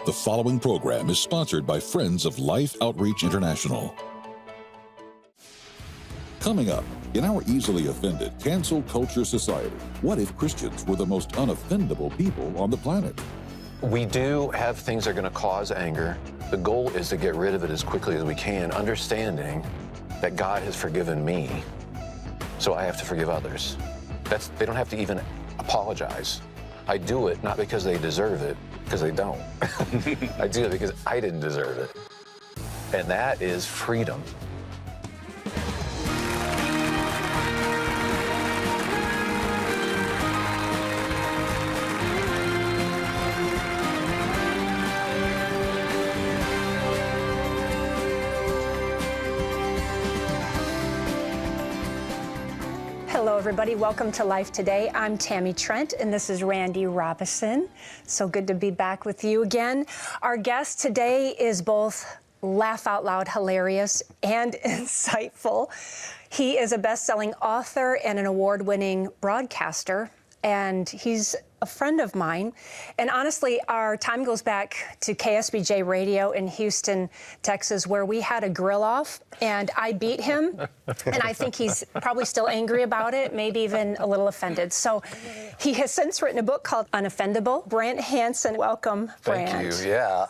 The following program is sponsored by Friends of Life Outreach International. Coming up, in our easily offended cancel culture society, what if Christians were the most unoffendable people on the planet? We do have things that are going to cause anger. The goal is to get rid of it as quickly as we can, understanding that God has forgiven me, so I have to forgive others. They don't have to even apologize. I do it not because they deserve it, because they don't. I do it because I didn't deserve it. And that is freedom. Hello, everybody. Welcome to Life Today. I'm Tammy Trent, and this is Randy Robison. So good to be back with you again. Our guest today is both laugh out loud hilarious and insightful. He is a best-selling author and an award-winning broadcaster, and he's a friend of mine. And honestly, our time goes back to KSBJ Radio in Houston, Texas, where we had a grill-off, and I beat him. And I think he's probably still angry about it, maybe even a little offended. So he has since written a book called Unoffendable. Brant Hansen, welcome, Brant. Thank you. Yeah,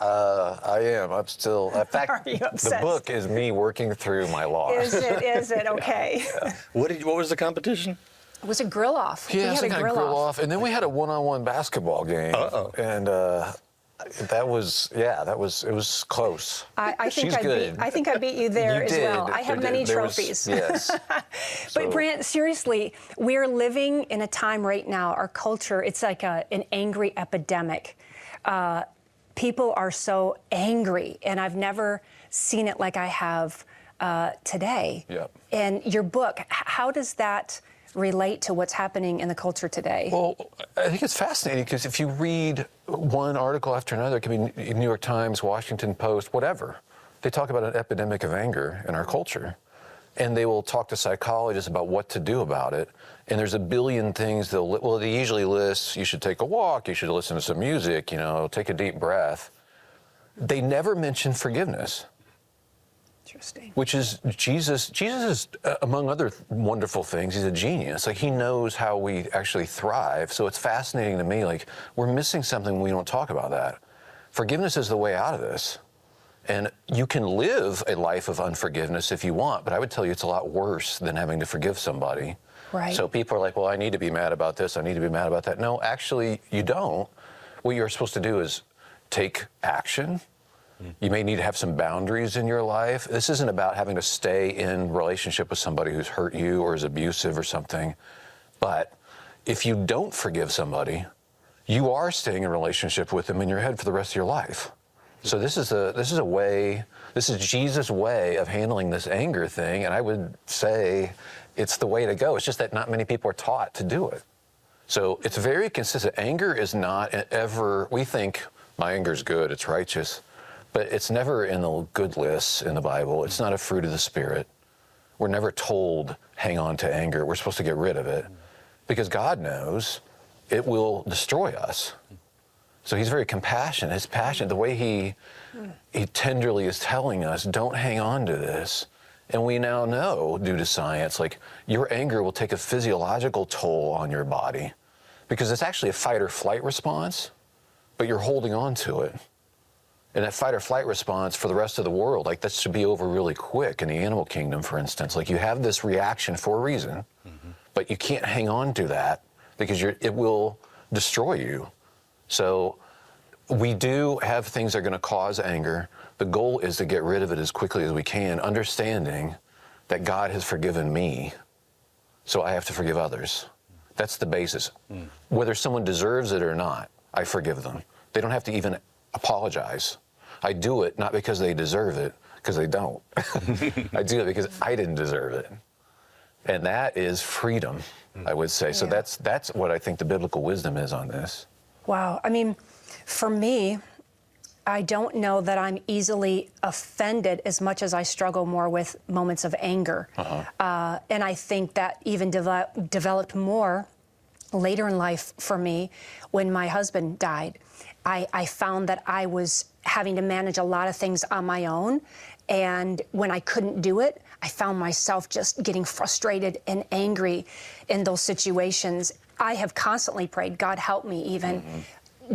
I am. I'm still, in fact, the book is me working through my loss. Is it? Okay. Yeah. What was the competition? It was a grill-off. Yeah, it was a kind of grill-off. And then we had a one-on-one basketball game. Uh-oh. And it was close. I think I beat you there as well. I have many trophies. Yes. But Brant, seriously, we're living in a time right now, our culture, it's like an angry epidemic. People are so angry, and I've never seen it like I have today. Yep. And your book, how does that relate to what's happening in the culture today? Well, I think it's fascinating because if you read one article after another, it can be New York Times, Washington Post, whatever, they talk about an epidemic of anger in our culture. And they will talk to psychologists about what to do about it. And there's a billion things they usually list, you should take a walk, you should listen to some music, take a deep breath. They never mention forgiveness. Interesting. Which is Jesus is, among other wonderful things, he's a genius. Like, he knows how we actually thrive. So it's fascinating to me, like, we're missing something when we don't talk about that. Forgiveness is the way out of this. And you can live a life of unforgiveness if you want, but I would tell you it's a lot worse than having to forgive somebody. Right. So people are like, well, I need to be mad about this, I need to be mad about that. No, actually, you don't. What you're supposed to do is take action. You may need to have some boundaries in your life. This isn't about having to stay in relationship with somebody who's hurt you or is abusive or something. But if you don't forgive somebody, you are staying in a relationship with them in your head for the rest of your life. So this is Jesus' way of handling this anger thing, and I would say it's the way to go. It's just that not many people are taught to do it. So it's very consistent. Anger is not ever, we think my anger's good, it's righteous. But it's never in the good lists in the Bible. It's not a fruit of the Spirit. We're never told, hang on to anger. We're supposed to get rid of it because God knows it will destroy us. So he's very compassionate. His passion, the way he tenderly is telling us, don't hang on to this. And we now know, due to science, like, your anger will take a physiological toll on your body because it's actually a fight or flight response, but you're holding on to it. And that fight or flight response for the rest of the world, like, that should be over really quick in the animal kingdom, for instance. Like, you have this reaction for a reason, but you can't hang on to that because it will destroy you. So we do have things that are going to cause anger. The goal is to get rid of it as quickly as we can, understanding that God has forgiven me, so I have to forgive others. That's the basis. Whether someone deserves it or not, I forgive them. They don't have to even apologize. I do it not because they deserve it, because they don't. I do it because I didn't deserve it. And that is freedom, I would say. Yeah. So that's what I think the biblical wisdom is on this. Wow. I mean, for me, I don't know that I'm easily offended as much as I struggle more with moments of anger. And I think that even developed more later in life for me when my husband died. I found that I was having to manage a lot of things on my own. And when I couldn't do it, I found myself just getting frustrated and angry in those situations. I have constantly prayed, God, help me even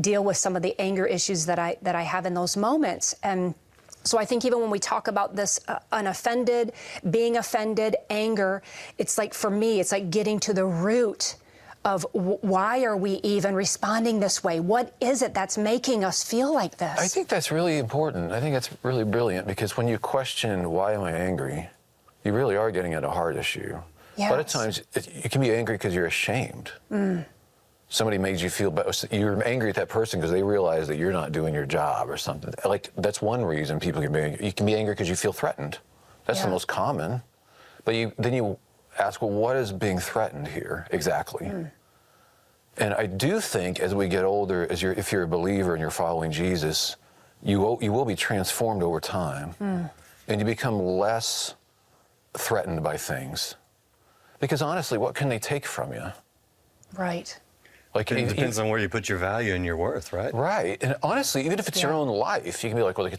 deal with some of the anger issues that I have in those moments. And so I think even when we talk about this unoffended, being offended, anger, it's like, for me, it's like getting to the root of why are we even responding this way? What is it that's making us feel like this? I think that's really important. I think that's really brilliant, because when you question, why am I angry, you really are getting at a heart issue. Yes. A lot of times you can be angry because you're ashamed. Somebody made you feel bad. You're angry at that person because they realize that you're not doing your job or something. Like, that's one reason people can be angry. You can be angry because you feel threatened. That's the most common. But then you ask, well, what is being threatened here exactly? And I do think as we get older, if you're a believer and you're following Jesus, you will be transformed over time. And you become less threatened by things. Because honestly, what can they take from you? Right. Like, It depends on where you put your value and your worth, right? Right. And honestly, even if it's your own life, you can be like, well,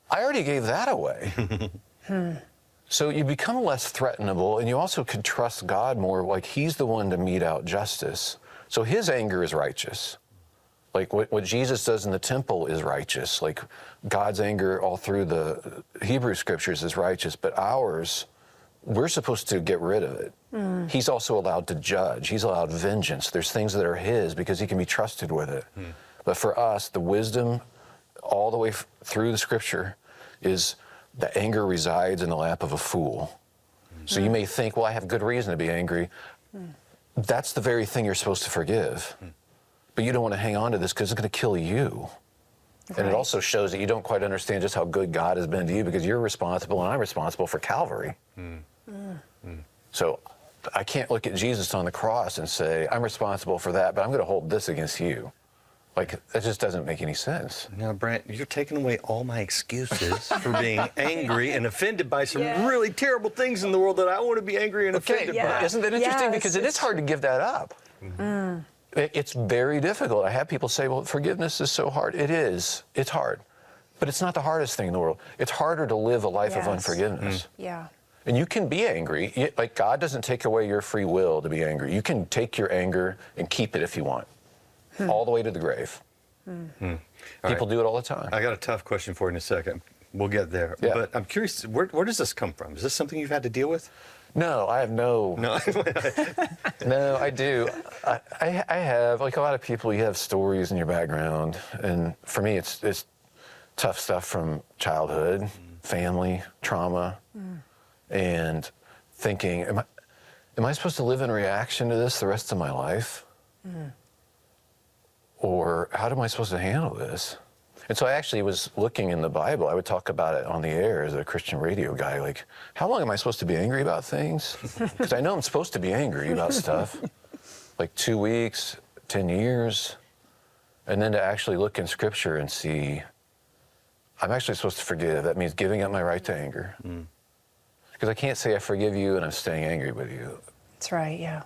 I already gave that away. So you become less threatenable, and you also could trust God more, like He's the one to mete out justice. So His anger is righteous. Like what Jesus does in the temple is righteous. Like God's anger all through the Hebrew scriptures is righteous, but ours, we're supposed to get rid of it. He's also allowed to judge. He's allowed vengeance. There's things that are His because He can be trusted with it. But for us, the wisdom all the way through the scripture is the anger resides in the lap of a fool. So you may think, well, I have good reason to be angry. That's the very thing you're supposed to forgive. But you don't want to hang on to this because it's going to kill you. And it also shows that you don't quite understand just how good God has been to you, because you're responsible and I'm responsible for Calvary. So I can't look at Jesus on the cross and say, I'm responsible for that, but I'm going to hold this against you. Like, that just doesn't make any sense. Now, Brant, you're taking away all my excuses for being angry and offended by some really terrible things in the world that I want to be angry and offended by. Isn't that interesting? Because it is hard to give that up. It's very difficult. I have people say, well, forgiveness is so hard. It is. It's hard. But it's not the hardest thing in the world. It's harder to live a life of unforgiveness. And you can be angry. Like, God doesn't take away your free will to be angry. You can take your anger and keep it if you want. All the way to the grave. People do it all the time. I got a tough question for you in a second. We'll get there. Yeah. But I'm curious, where does this come from? Is this something you've had to deal with? No, I have no. No, I do. I have, like a lot of people, you have stories in your background. And for me, it's tough stuff from childhood, family, trauma, and thinking, am I supposed to live in reaction to this the rest of my life? Or how am I supposed to handle this? And so I actually was looking in the Bible. I would talk about it on the air as a Christian radio guy. Like, how long am I supposed to be angry about things? Because I know I'm supposed to be angry about stuff. Like 2 weeks, 10 years. And then to actually look in Scripture and see, I'm actually supposed to forgive. That means giving up my right to anger. Because I can't say I forgive you and I'm staying angry with you. That's right, yeah.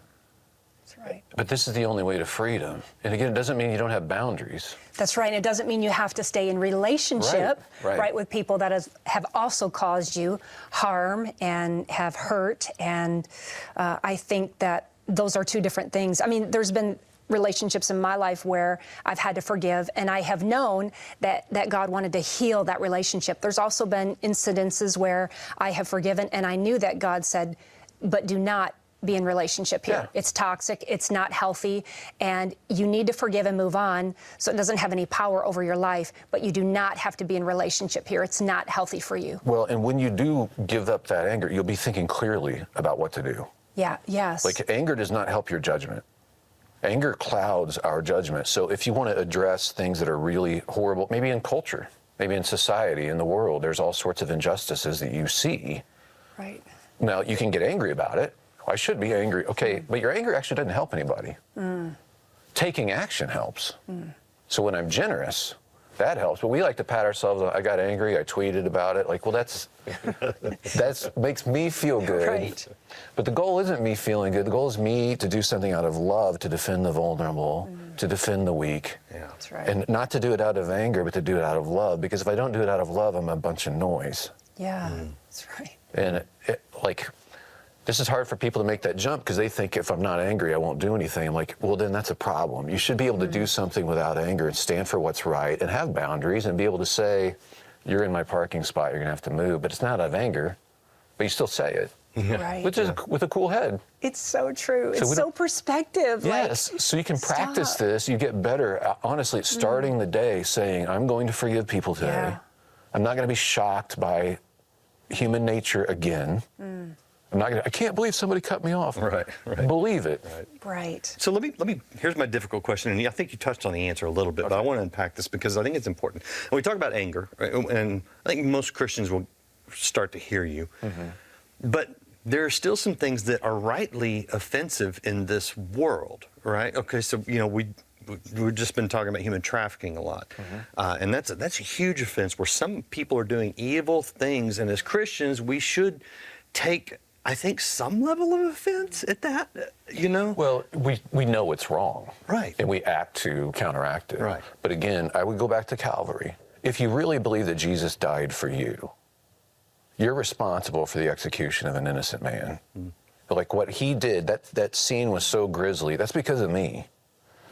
That's right. But this is the only way to freedom. And again, it doesn't mean you don't have boundaries. That's right. And it doesn't mean you have to stay in relationship, right, with people that have also caused you harm and have hurt. And I think that those are two different things. I mean, there's been relationships in my life where I've had to forgive, and I have known that God wanted to heal that relationship. There's also been incidences where I have forgiven, and I knew that God said, but do not be in relationship here. It's toxic, it's not healthy, and you need to forgive and move on so it doesn't have any power over your life, but you do not have to be in relationship here. It's not healthy for you. Well, and when you do give up that anger, you'll be thinking clearly about what to do. Like, anger does not help your judgment. Anger clouds our judgment. So if you want to address things that are really horrible, maybe in culture, maybe in society, in the world, there's all sorts of injustices that you see. Right. Now, you can get angry about it. I should be angry. Okay, but your anger actually doesn't help anybody. Taking action helps. So when I'm generous, That helps. But we like to pat ourselves on, I got angry, I tweeted about it. Like, well, that's makes me feel good. Right. But the goal isn't me feeling good. The goal is me to do something out of love, to defend the vulnerable, to defend the weak. Yeah. That's right. And not to do it out of anger, but to do it out of love. Because if I don't do it out of love, I'm a bunch of noise. Yeah, that's right. And like, this is hard for people to make that jump because they think if I'm not angry, I won't do anything. I'm like, well, then that's a problem. You should be able to do something without anger and stand for what's right and have boundaries and be able to say, you're in my parking spot, you're going to have to move. But it's not out of anger, but you still say it. Right. Which is with a cool head. It's so true. So It's we so don't- perspective. Yes, Like, so you can practice stop. this. You get better, honestly, at starting the day saying, I'm going to forgive people today. Yeah. I'm not going to be shocked by human nature again. I'm not going to, I can't believe somebody cut me off. Right, right. Believe it. Right. So let me, here's my difficult question, and I think you touched on the answer a little bit, but I want to unpack this because I think it's important. When we talk about anger, right, and I think most Christians will start to hear you, but there are still some things that are rightly offensive in this world, right? Okay, so, you know, we've just been talking about human trafficking a lot, and that's a huge offense where some people are doing evil things, and as Christians, we should take, I think, some level of offense at that, you know? Well, we know it's wrong. Right. And we act to counteract it. Right. But again, I would go back to Calvary. If you really believe that Jesus died for you, you're responsible for the execution of an innocent man. But like what he did, that scene was so grisly, that's because of me.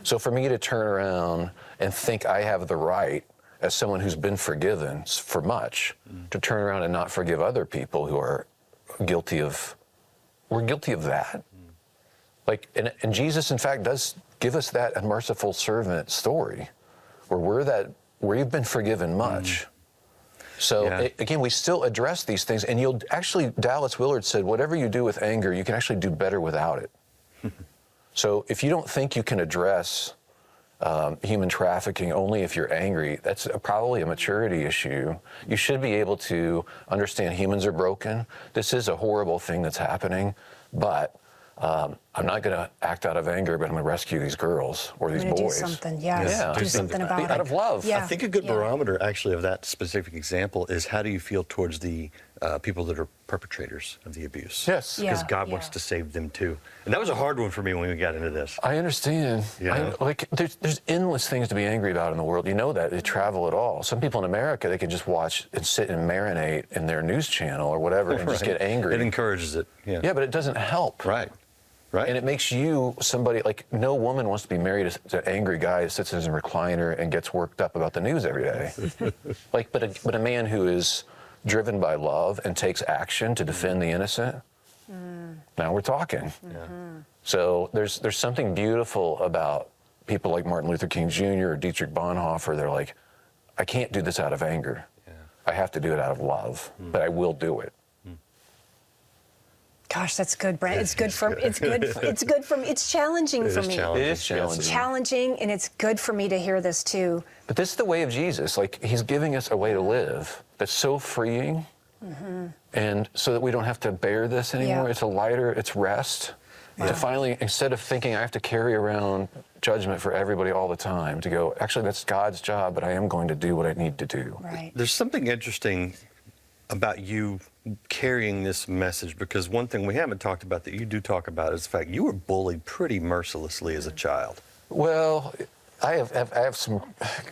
So for me to turn around and think I have the right, as someone who's been forgiven for much, to turn around and not forgive other people who are guilty of, we're guilty of that. Like, and Jesus, in fact, does give us that unmerciful servant story, where we've been forgiven much. So again, we still address these things, and you'll actually, Dallas Willard said, whatever you do with anger, you can actually do better without it. So if you don't think you can address human trafficking only if you're angry, that's probably a maturity issue. You should be able to understand humans are broken. This is a horrible thing that's happening, but I'm not going to act out of anger, but I'm going to rescue these girls or these boys. Do something, yes. Yeah. Do something about it. Out of love. Yeah. I think a good barometer, actually, of that specific example is how do you feel towards the people that are perpetrators of the abuse? Yes. Yeah. Because God wants to save them too. And that was a hard one for me when we got into this. I understand. Yeah. Like there's endless things to be angry about in the world. You know that. They travel at all. Some people in America, they can just watch and sit and marinate in their news channel or whatever and just get angry. It encourages it. Yeah. Yeah, but it doesn't help. Right. Right. And it makes you somebody, like, no woman wants to be married to an angry guy who sits in his recliner and gets worked up about the news every day. Like, but a man who is driven by love and takes action to defend the innocent, now we're talking. So there's something beautiful about people like Martin Luther King Jr. or Dietrich Bonhoeffer. They're like, I can't do this out of anger. I have to do it out of love, but I will do it. Gosh, that's good, Brent. It's good for it's challenging for me. It is challenging. Challenging, and it's good for me to hear this too. But this is the way of Jesus. Like, he's giving us a way to live that's so freeing, and so that we don't have to bear this anymore. Yeah. It's a lighter, it's rest. To finally, instead of thinking I have to carry around judgment for everybody all the time, to go, actually, that's God's job, but I am going to do what I need to do. Right. There's something interesting about you carrying this message, because one thing we haven't talked about that you do talk about is the fact you were bullied pretty mercilessly as a child. Well, I have some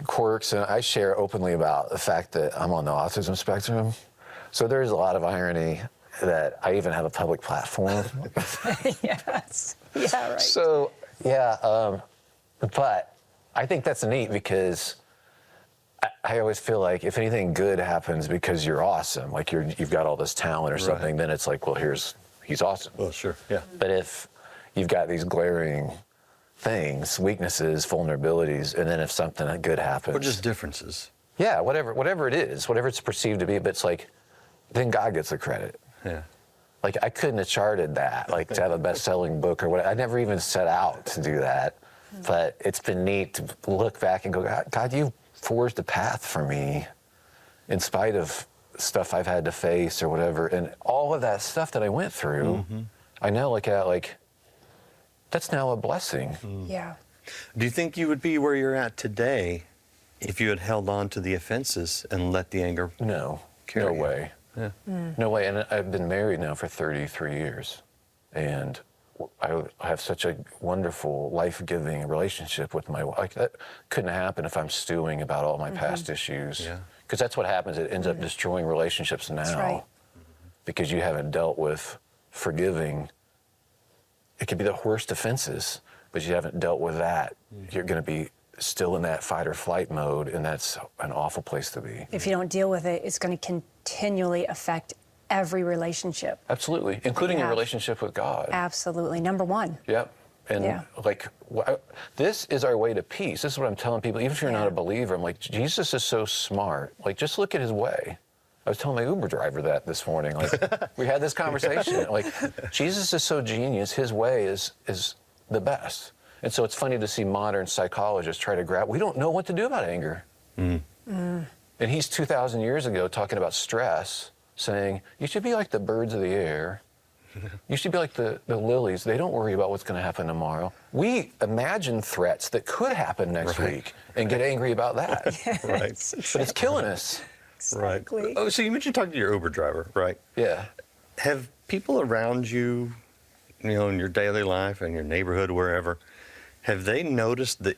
quirks, and I share openly about the fact that I'm on the autism spectrum. So there's a lot of irony that I even have a public platform. Yes. Yeah, right. So, yeah, but I think that's neat because I always feel like if anything good happens because you're awesome, like you've got all this talent or something, then it's like, well, he's awesome. Well, sure, yeah. But if you've got these glaring things, weaknesses, vulnerabilities, and then if something good happens. Or just differences. Yeah, whatever it is, whatever it's perceived to be, but it's like, then God gets the credit. Yeah. Like, I couldn't have charted that, like to have a best-selling book or whatever. I never even set out to do that. But it's been neat to look back and go, God, you forged a path for me in spite of stuff I've had to face or whatever. And all of that stuff that I went through, I now look at like, that's now a blessing. Yeah. Do you think you would be where you're at today if you had held on to the offenses and let the anger No carry you. way. Yeah. No way. And I've been married now for 33 years. And I have such a wonderful, life-giving relationship with my wife. Like, that couldn't happen if I'm stewing about all my past issues. Yeah. Because that's what happens. It ends up destroying relationships now. That's right. Because you haven't dealt with forgiving. It could be the worst offenses, but you haven't dealt with that. You're going to be still in that fight or flight mode, and that's an awful place to be. If you don't deal with it, it's going to continually affect every relationship. Absolutely, including your Yeah. relationship with God. Absolutely. Number one. Yep. And Yeah. like, this is our way to peace. This is what I'm telling people. Even if you're not a believer, I'm like, Jesus is so smart. Like, just look at his way. I was telling my Uber driver that this morning. Like, we had this conversation. Like, Jesus is so genius. His way is the best. And so it's funny to see modern psychologists try to grab. We don't know what to do about anger. And he's 2,000 years ago talking about stress, saying you should be like the birds of the air. You should be like the lilies. They don't worry about what's going to happen tomorrow. We imagine threats that could happen next week and get angry about that. Right. But it's killing us. Exactly. Right. Oh, so you mentioned talking to your Uber driver, right? Yeah. Have people around you, you know, in your daily life, in your neighborhood, wherever, have they noticed that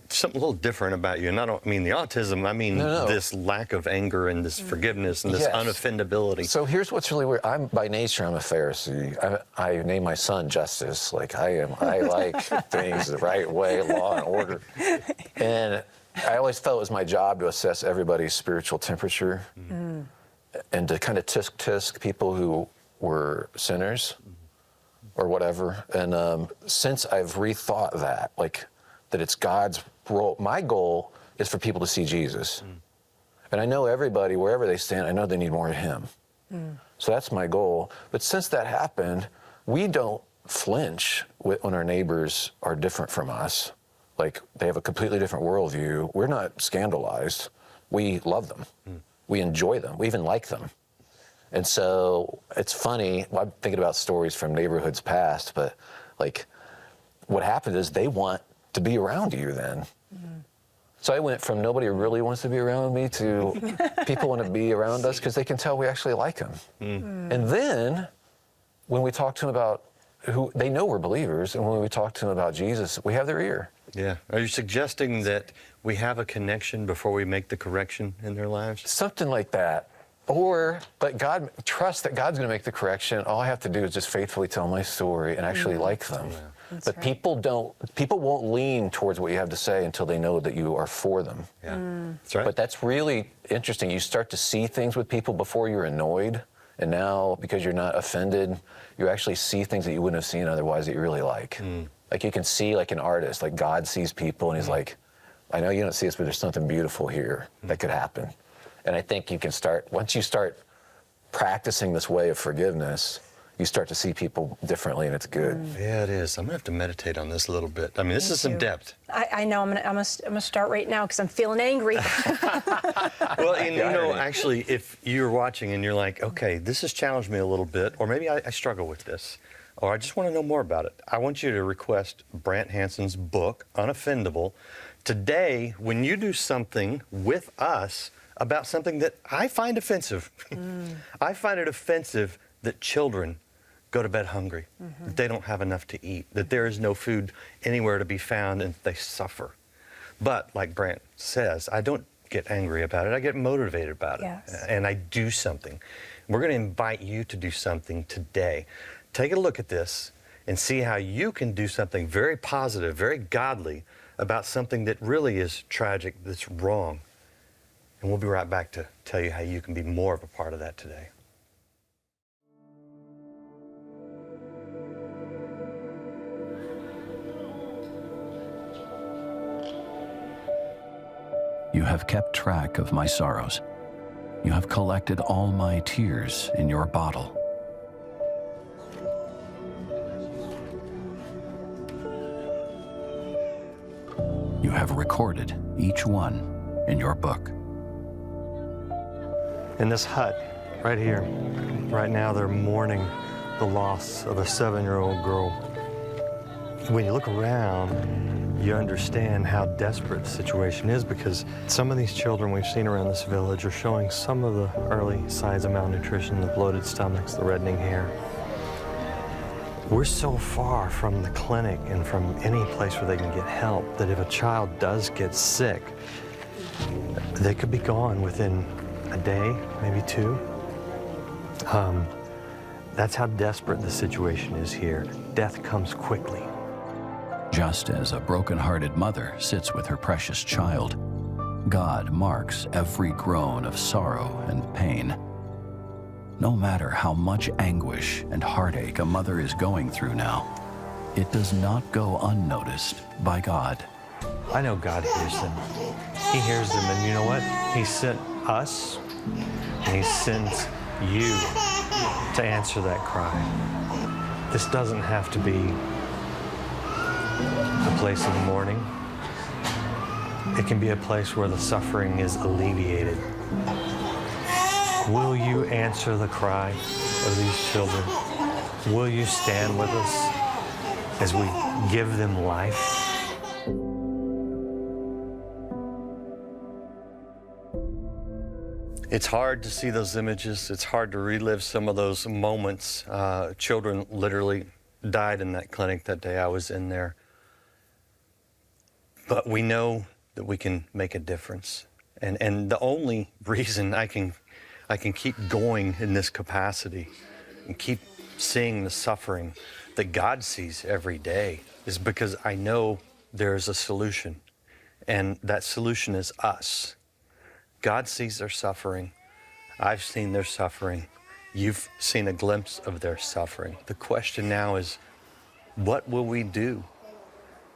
something a little different about you? And I don't mean the autism, I mean this lack of anger and this forgiveness and this Yes. unoffendability. So here's what's really weird. By nature, I'm a Pharisee. I name my son Justice. Like, I like things the right way, law and order. And I always felt it was my job to assess everybody's spiritual temperature and to kind of tisk people who were sinners or whatever. And since I've rethought that, like, that it's God's role, my goal is for people to see Jesus. And I know everybody, wherever they stand, I know they need more of him. So that's my goal. But since that happened, we don't flinch when our neighbors are different from us. Like, they have a completely different worldview. We're not scandalized. We love them. We enjoy them. We even like them. And so it's funny. I'm thinking about stories from neighborhoods past, but like, what happened is they want to be around you then. So I went from nobody really wants to be around me to people want to be around us because they can tell we actually like them. And then when we talk to them about who, they know we're believers, and when we talk to them about Jesus, we have their ear. Yeah. Are you suggesting that we have a connection before we make the correction in their lives? Something like that. Or, but God, trust that God's going to make the correction. All I have to do is just faithfully tell my story and actually like them. But people won't lean towards what you have to say until they know that you are for them. Yeah. That's right. But that's really interesting. You start to see things with people before you're annoyed. And now, because you're not offended, you actually see things that you wouldn't have seen otherwise that you really like. Like, you can see, like an artist, like God sees people and he's like, I know you don't see this, but there's something beautiful here that could happen. And I think you can start, once you start practicing this way of forgiveness, you start to see people differently, and it's good. Yeah, it is. I'm gonna have to meditate on this a little bit. I mean, this is some depth. I know. I'm gonna start right now because I'm feeling angry. Well, and you know, actually, if you're watching and you're like, okay, this has challenged me a little bit, or maybe I struggle with this, or I just want to know more about it, I want you to request Brant Hansen's book, Unoffendable. Today, when you do something with us about something that I find offensive, I find it offensive that children go to bed hungry, that they don't have enough to eat, that there is no food anywhere to be found, and they suffer. But like Brant says, I don't get angry about it, I get motivated about it, and I do something. We're going to invite you to do something today. Take a look at this and see how you can do something very positive, very godly about something that really is tragic, that's wrong. And we'll be right back to tell you how you can be more of a part of that today. You have kept track of my sorrows. You have collected all my tears in your bottle. You have recorded each one in your book. In this hut, right here, right now, they're mourning the loss of a 7-year-old girl. when you look around, you understand how desperate the situation is, because some of these children we've seen around this village are showing some of the early signs of malnutrition, the bloated stomachs, the reddening hair. We're so far from the clinic and from any place where they can get help that if a child does get sick, they could be gone within a day, maybe two. That's how desperate the situation is here. Death comes quickly. Just as a broken-hearted mother sits with her precious child, God marks every groan of sorrow and pain. No matter how much anguish and heartache a mother is going through now, it does not go unnoticed by God. I know God hears them. He hears them, and you know what? He sent us, and He sends you to answer that cry. This doesn't have to be a place of mourning. It can be a place where the suffering is alleviated. Will you answer the cry of these children? Will you stand with us as we give them life? It's hard to see those images. It's hard to relive some of those moments. Children literally died in that clinic that day I was in there. But we know that we can make a difference. And the only reason I can keep going in this capacity and keep seeing the suffering that God sees every day is because I know there's a solution. And that solution is us. God sees their suffering. I've seen their suffering. You've seen a glimpse of their suffering. The question now is, what will we do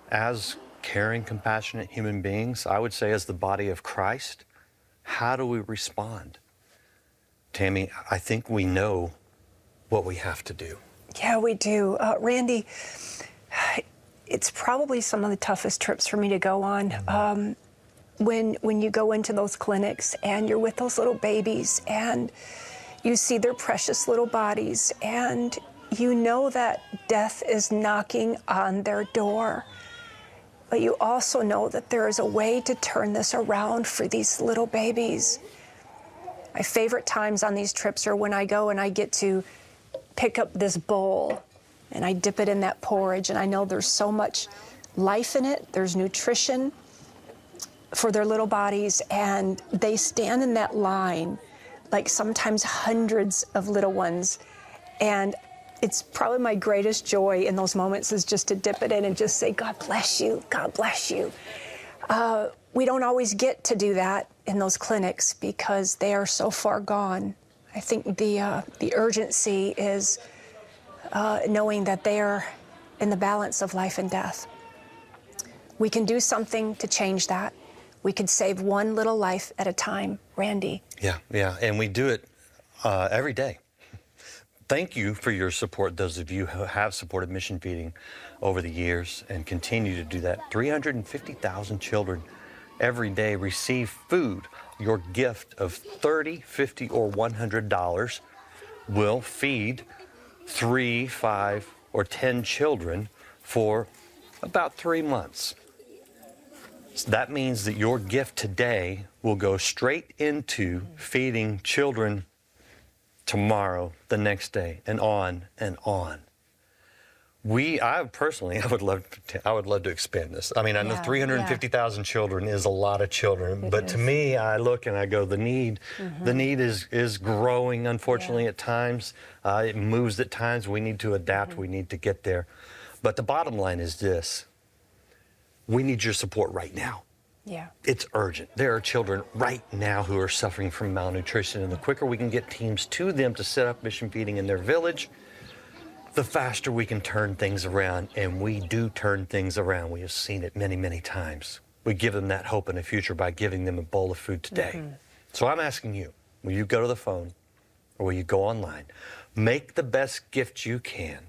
as caring, compassionate human beings? I would say as the body of Christ, how do we respond? Tammy, I think we know what we have to do. Yeah, we do. Randy, it's probably some of the toughest trips for me to go on. When you go into those clinics and you're with those little babies and you see their precious little bodies and you know that death is knocking on their door. But you also know that there is a way to turn this around for these little babies. My favorite times on these trips are when I go and I get to pick up this bowl and I dip it in that porridge, and I know there's so much life in it, there's nutrition for their little bodies, and they stand in that line, like sometimes hundreds of little ones. And it's probably my greatest joy in those moments is just to dip it in and just say, God bless you, God bless you. We don't always get to do that in those clinics because they are so far gone. I think the urgency is knowing that they are in the balance of life and death. We can do something to change that. We could save one little life at a time, Randy. Yeah, and we do it every day. Thank you for your support, those of you who have supported Mission Feeding over the years and continue to do that. 350,000 children every day receive food. Your gift of $30, $50, or $100 will feed 3, 5, or 10 children for about 3 months. So that means that your gift today will go straight into feeding children tomorrow, the next day, and on and on. I would love to expand this. I mean, I know 350,000 children is a lot of children, but to me, I look and I go, the need is growing, unfortunately, at times. It moves at times. We need to adapt. We need to get there. But the bottom line is this. We need your support right now. Yeah. It's urgent. There are children right now who are suffering from malnutrition, and the quicker we can get teams to them to set up Mission Feeding in their village, the faster we can turn things around, and we do turn things around. We have seen it many, many times. We give them that hope in the future by giving them a bowl of food today. So I'm asking you, will you go to the phone or will you go online? Make the best gift you can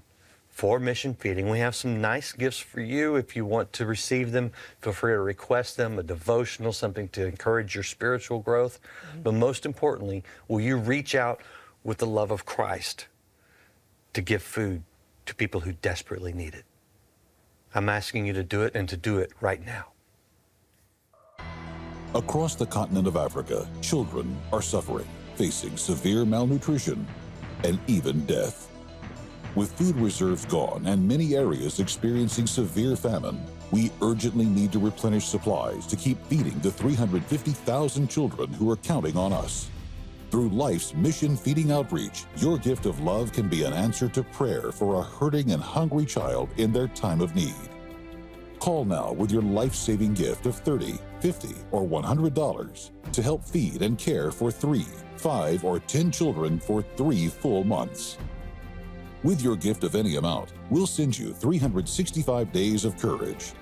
for Mission Feeding. We have some nice gifts for you. If you want to receive them, feel free to request them, a devotional, something to encourage your spiritual growth. But most importantly, will you reach out with the love of Christ to give food to people who desperately need it? I'm asking you to do it and to do it right now. Across the continent of Africa, children are suffering, facing severe malnutrition and even death. With food reserves gone and many areas experiencing severe famine, we urgently need to replenish supplies to keep feeding the 350,000 children who are counting on us. Through Life's Mission Feeding Outreach, your gift of love can be an answer to prayer for a hurting and hungry child in their time of need. Call now with your life-saving gift of $30, $50, or $100 to help feed and care for 3, 5, or 10 children for 3 full months. With your gift of any amount, we'll send you 365 days of courage.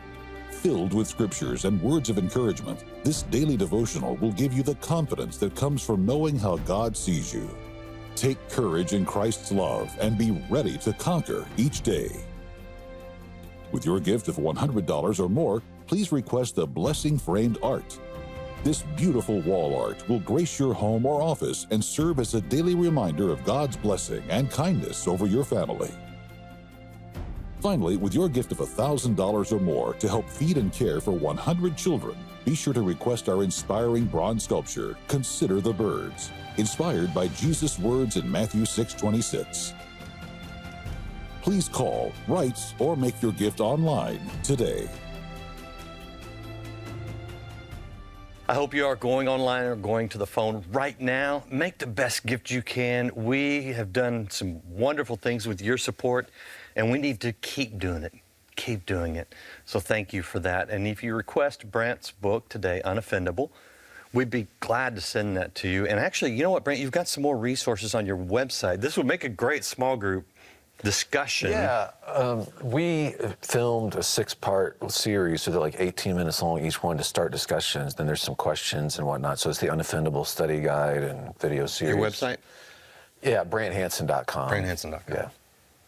Filled with scriptures and words of encouragement, this daily devotional will give you the confidence that comes from knowing how God sees you. Take courage in Christ's love and be ready to conquer each day. With your gift of $100 or more, please request the Blessing Framed Art. This beautiful wall art will grace your home or office and serve as a daily reminder of God's blessing and kindness over your family. Finally, with your gift of $1,000 or more to help feed and care for 100 children, be sure to request our inspiring bronze sculpture, Consider the Birds, inspired by Jesus' words in Matthew 6:26. Please call, write, or make your gift online today. I hope you are going online or going to the phone right now. Make the best gift you can. We have done some wonderful things with your support, and we need to keep doing it. Keep doing it. So thank you for that. And if you request Brant's book today, Unoffendable, we'd be glad to send that to you. And actually, you know what, Brant? You've got some more resources on your website. This would make a great small group discussion. Yeah, we filmed a 6-part series, so they're like 18 minutes long each one to start discussions. Then there's some questions and whatnot. So it's the Unoffendable study guide and video series. Your website? Yeah, BrantHansen.com. BrantHansen.com. Yeah.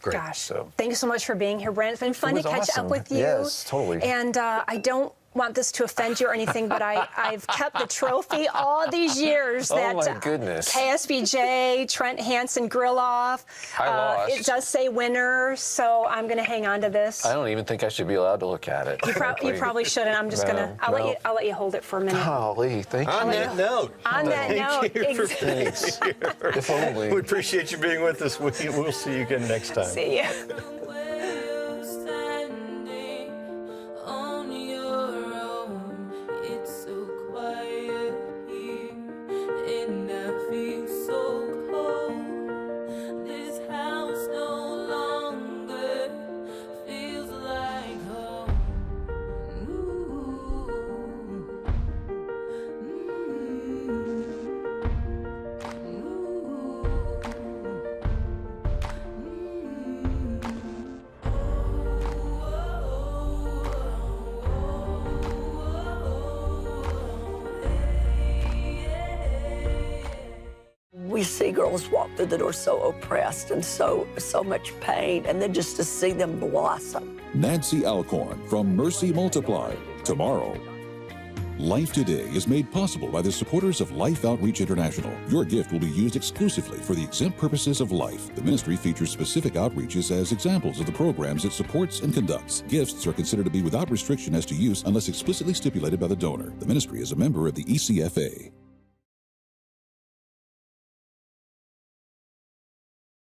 Great. Gosh, thank you so much for being here, Brant. It's been fun to catch up with you. Yes, totally. And I don't want this to offend you or anything, but I've kept the trophy all these years. Oh, my goodness. KSBJ, Trent Hansen Grill Off. I lost. It does say winner, so I'm going to hang on to this. I don't even think I should be allowed to look at it. You probably shouldn't. I'm just going to, I'll let you hold it for a minute. Golly, thank you. On that note. On that note, Thanks. If only. We appreciate you being with us. We'll see you again next time. See you. We see girls walk through the door so oppressed and so much pain, and then just to see them blossom. Nancy Alcorn from Mercy Multiplied, tomorrow. Life Today is made possible by the supporters of Life Outreach International. Your gift will be used exclusively for the exempt purposes of life. The ministry features specific outreaches as examples of the programs it supports and conducts. Gifts are considered to be without restriction as to use unless explicitly stipulated by the donor. The ministry is a member of the ECFA.